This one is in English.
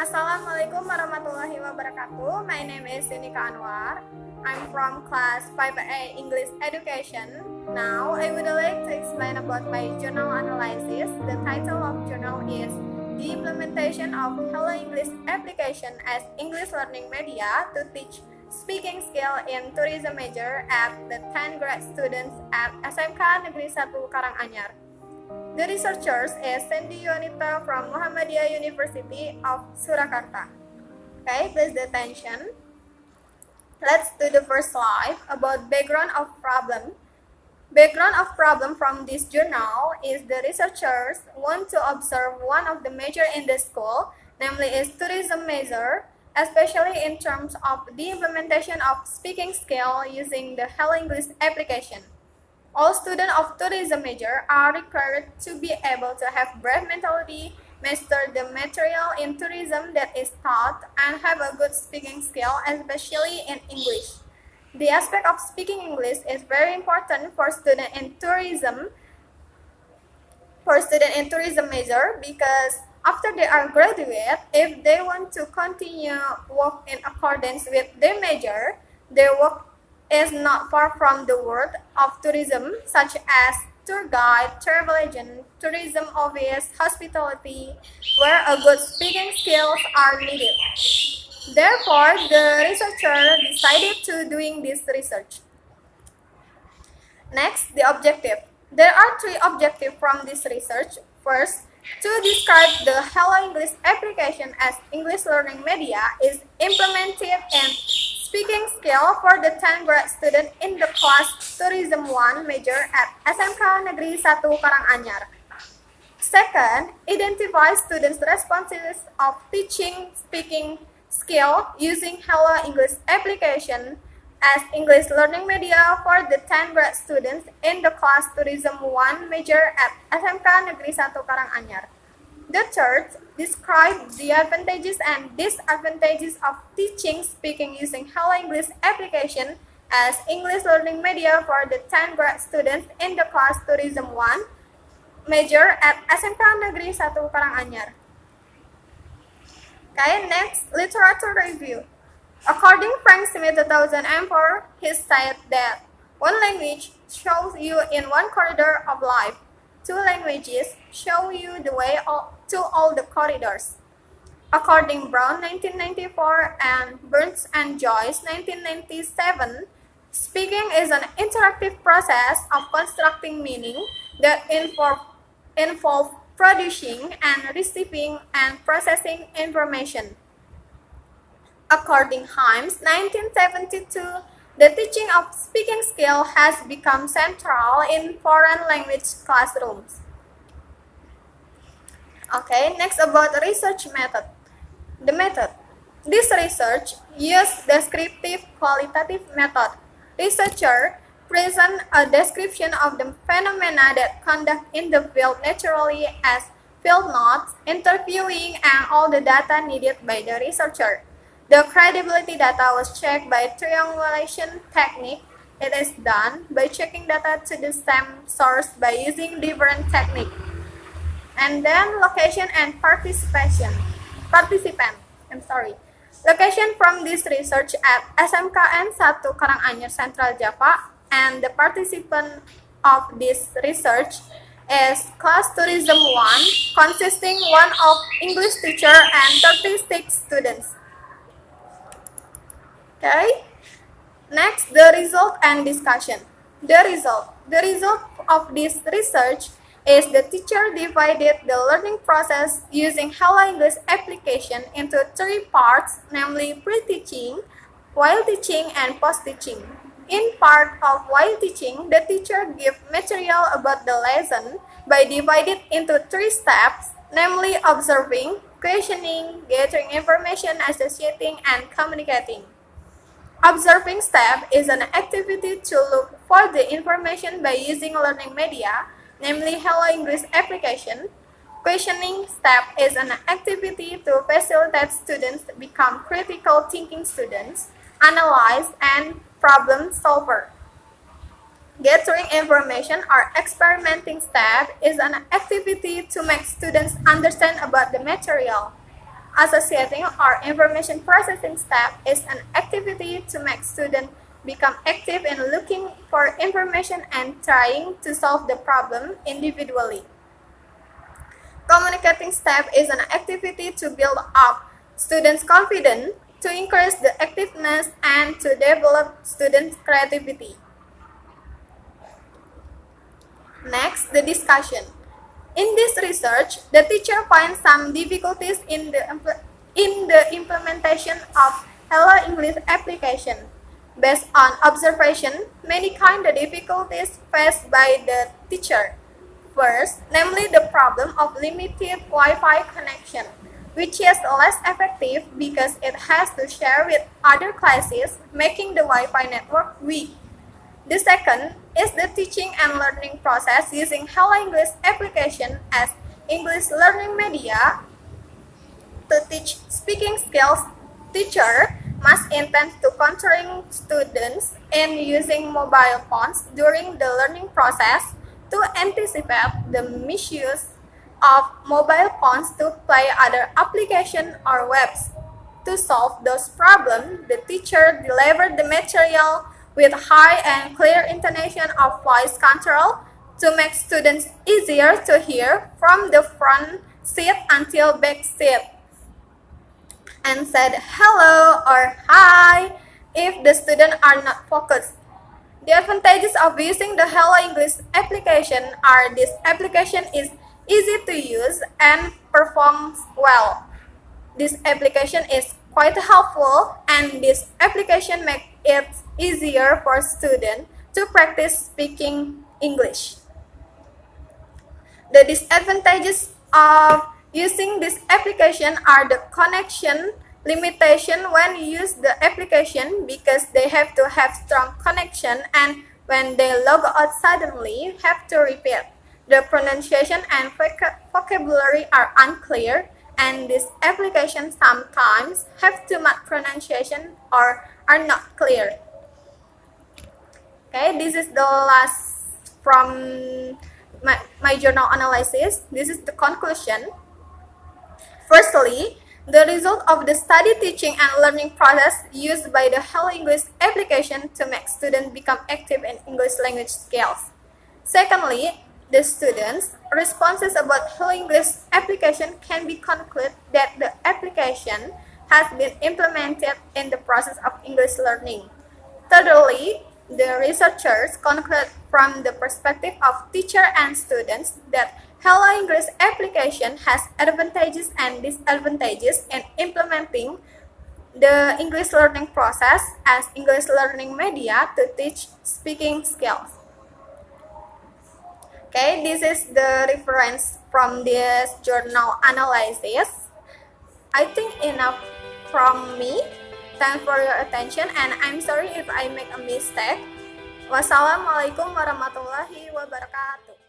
Assalamualaikum warahmatullahi wabarakatuh. My name is Yunika Anwar. I'm from class 5A English Education. Now I would like to explain about my journal analysis. The title of journal is The Implementation of Hello English Application as English Learning Media to Teach Speaking Skill in Tourism Major at the 10th grade students at SMK Negeri 1 Karanganyar. The researchers is Yunika from Muhammadiyah University of Surakarta. Okay, please attention. Let's do the first slide about background of problem. Background of problem from this journal is the researchers want to observe one of the major in the school, namely is tourism major, especially in terms of the implementation of speaking skill using the Hello English application. All students of tourism major are required to be able to have brave mentality, master the material in tourism that is taught, and have a good speaking skill, especially in English. The aspect of speaking English is very important for students in tourism major because after they are graduate, if they want to continue work in accordance with their major, their work is not far from the world of tourism, such as tour guide, travel agent, tourism office, hospitality, where a good speaking skills are needed. Therefore, the researcher decided to doing this research. Next, the objective. There are three objectives from this research. First, to describe the Hello English application as English learning media is implemented in speaking skill for the 10th grade student in the class Tourism 1 major at SMK Negeri 1 Karanganyar. Second, identify students' responses of teaching speaking skill using Hello English application as English learning media for the 10th grade students in the class Tourism 1 major at SMK Negeri 1 Karanganyar. The third, describe the advantages and disadvantages of teaching speaking using Hello English application as English learning media for the 10th grade students in the class Tourism 1 major at SMK Negeri 1 Karanganyar. Okay, next, literature review. According Frank Smith 2004, he said that one language shows you in one corridor of life. Two languages show you the way to all the corridors. According Brown 1994 and Burns and Joyce 1997, speaking is an interactive process of constructing meaning that involve producing and receiving and processing information. According Himes 1972, the teaching of speaking skill has become central in foreign language classrooms. Okay, next about research method. The method. This research used descriptive qualitative method. Researcher present a description of the phenomena that conduct in the field naturally as field notes, interviewing, and all the data needed by the researcher. The credibility data was checked by triangulation technique. It is done by checking data to the same source by using different technique. And then location and participant. Location from this research at SMKN 1 Karanganyar Central Java, and the participant of this research is class tourism 1, consisting one of English teacher and 36 students. Okay. Next, the result and discussion. The result of this research is the teacher divided the learning process using Hello English application into three parts, namely pre-teaching, while teaching, and post-teaching. In part of while teaching, the teacher gives material about the lesson by divided into three steps, namely observing, questioning, gathering information, associating, and communicating. Observing step is an activity to look for the information by using learning media, namely Hello English application. Questioning step is an activity to facilitate students become critical thinking students, analyze, and problem solver. Gathering information or experimenting step is an activity to make students understand about the material. Associating or information processing step is an activity to make students become active in looking for information and trying to solve the problem individually. Communicating step is an activity to build up students' confidence, to increase the activeness, and to develop students' creativity. Next, the discussion. In this research, the teacher finds some difficulties in the implementation of Hello English application. Based on observation, many kind of difficulties faced by the teacher. First, namely the problem of limited Wi-Fi connection, which is less effective because it has to share with other classes, making the Wi-Fi network weak. The second is the teaching and learning process using Hello English application as English learning media. To teach speaking skills, teacher must intend to contouring students in using mobile phones during the learning process to anticipate the misuse of mobile phones to play other applications or webs. To solve those problems, the teacher delivered the material with high and clear intonation of voice control to make students easier to hear from the front seat until back seat, and said hello or hi if the students are not focused. The advantages of using the Hello English application are this application is easy to use and performs well. This application is quite helpful, and this application makes it easier for students to practice speaking English. The disadvantages of using this application are the connection limitation when you use the application because they have to have strong connection, and when they log out suddenly have to repeat. The pronunciation and vocabulary are unclear, and this application sometimes have too much pronunciation or are not clear. Okay, this is the last from my journal analysis. This is the conclusion. Firstly, the result of the study, teaching, and learning process used by the Hello English application to make students become active in English language skills. Secondly, the students' responses about Hello English application can be concluded that the application has been implemented in the process of English learning. Thirdly, the researchers conclude from the perspective of teacher and students that Hello English application has advantages and disadvantages in implementing the English learning process as English learning media to teach speaking skills. Okay, this is the reference from this journal analysis. I think enough from me. Thanks for your attention, and I'm sorry if I make a mistake. Wassalamualaikum warahmatullahi wabarakatuh.